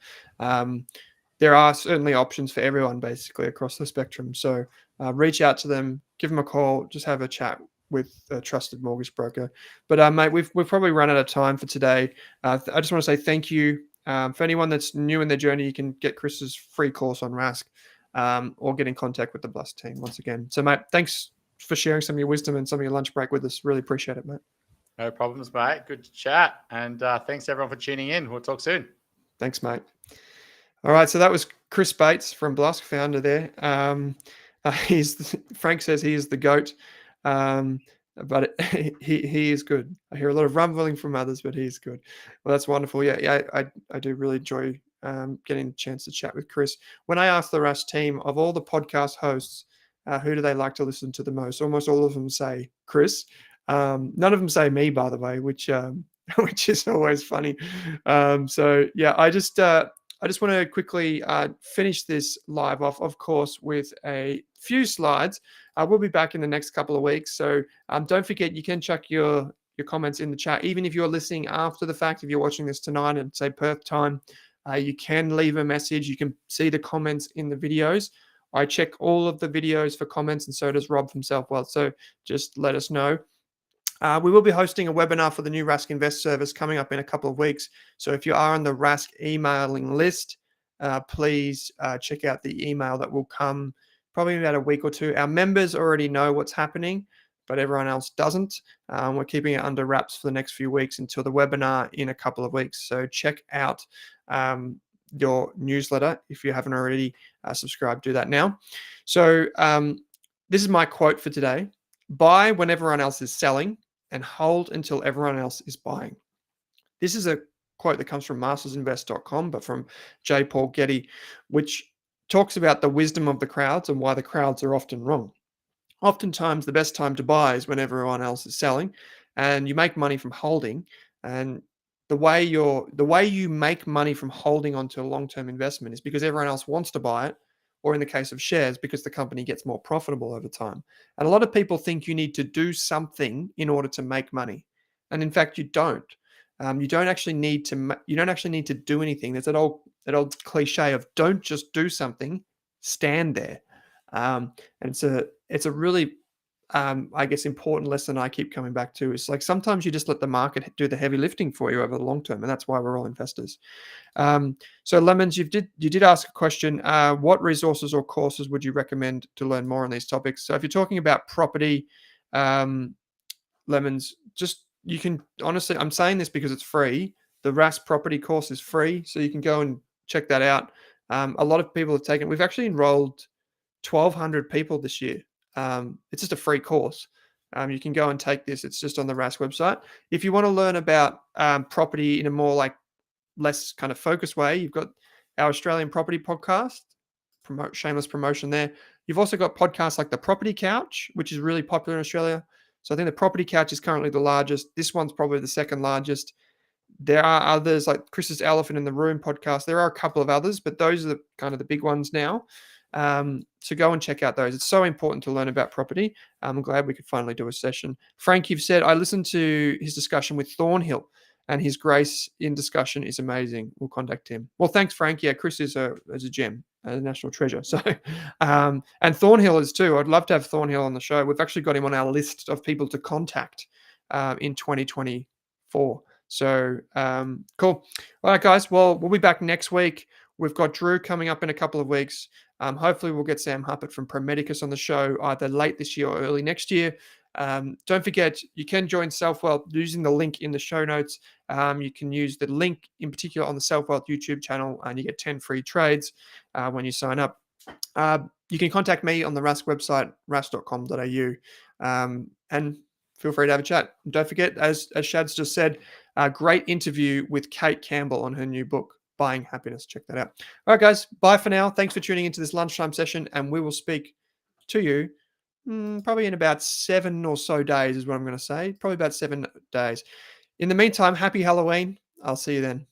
There are certainly options for everyone basically across the spectrum. So reach out to them, give them a call, just have a chat with a trusted mortgage broker. But mate, we've probably run out of time for today. I just want to say thank you. For anyone that's new in their journey, you can get Chris's free course on Rask or get in contact with the Blusk team once again. So mate, thanks for sharing some of your wisdom and some of your lunch break with us. Really appreciate it, mate. No problems, mate. Good to chat. And thanks, everyone, for tuning in. We'll talk soon. Thanks, mate. All right. So that was Chris Bates from Blusk, founder there. Frank says he is the GOAT, but he is good. I hear a lot of rumbling from others, but he's good. Well, that's wonderful. Yeah. I do really enjoy getting the chance to chat with Chris. When I asked the Rask team, of all the podcast hosts, who do they like to listen to the most? Almost all of them say Chris. None of them say me, by the way, which which is always funny. So yeah, I just want to quickly finish this live off, of course, with a few slides. We'll be back in the next couple of weeks. So don't forget, you can chuck your comments in the chat. Even if you're listening after the fact, if you're watching this tonight at, say, Perth time, you can leave a message. You can see the comments in the videos. I check all of the videos for comments, and so does Rob from Self-Wealth. So just let us know. We will be hosting a webinar for the new Rask Invest service coming up in a couple of weeks. So if you are on the Rask emailing list, please check out the email that will come probably in about a week or two. Our members already know what's happening, but everyone else doesn't. We're keeping it under wraps for the next few weeks until the webinar in a couple of weeks. So check out your newsletter if you haven't already subscribed. Do that now. So this is my quote for today: buy when everyone else is selling and hold until everyone else is buying. This is a quote that comes from mastersinvest.com, but from J. Paul Getty, which talks about the wisdom of the crowds and why the crowds are often wrong. Oftentimes, the best time to buy is when everyone else is selling, and you make money from holding. And the way you make money from holding onto a long-term investment is because everyone else wants to buy it, or in the case of shares, because the company gets more profitable over time. And a lot of people think you need to do something in order to make money, and in fact, you don't. You don't actually need to do anything. There's that old cliche of don't just do something, stand there. And it's a really I guess important lesson I keep coming back to is like sometimes you just let the market do the heavy lifting for you over the long term, and that's why we're all investors. So Lemons, you did ask a question. What resources or courses would you recommend to learn more on these topics? So if you're talking about property, Lemons, you can honestly, I'm saying this because it's free. The Rask property course is free, so you can go and check that out. A lot of people have taken. We've actually enrolled 1,200 people this year. It's just a free course. You can go and take this. It's just on the Rask website. If you want to learn about property in a more less kind of focused way, you've got our Australian property podcast. Shameless promotion there. You've also got podcasts like the Property Couch, which is really popular in Australia. So I think the Property Couch is currently the largest. This one's probably the second largest. There are others like Chris's Elephant in the Room podcast. There are a couple of others, but those are the big ones now. So go and check out those. It's so important to learn about property. I'm glad we could finally do a session. Frank, you've said, I listened to his discussion with Thornhill, and his grace in discussion is amazing. We'll contact him. Well, thanks, Frank. Yeah, Chris is a gem, a national treasure. So, and Thornhill is too. I'd love to have Thornhill on the show. We've actually got him on our list of people to contact in 2024. So cool. All right, guys. Well, we'll be back next week. We've got Drew coming up in a couple of weeks. Hopefully, we'll get Sam Huppert from Promedicus on the show either late this year or early next year. Don't forget, you can join Self-Wealth using the link in the show notes. You can use the link in particular on the Self-Wealth YouTube channel, and you get 10 free trades when you sign up. You can contact me on the Rask website, rask.com.au, and feel free to have a chat. And don't forget, as Shad's just said, a great interview with Kate Campbell on her new book, Buying Happiness. Check that out. All right, guys. Bye for now. Thanks for tuning into this lunchtime session, and we will speak to you probably in about 7 or so days is what I'm going to say. Probably about 7 days. In the meantime, happy Halloween. I'll see you then.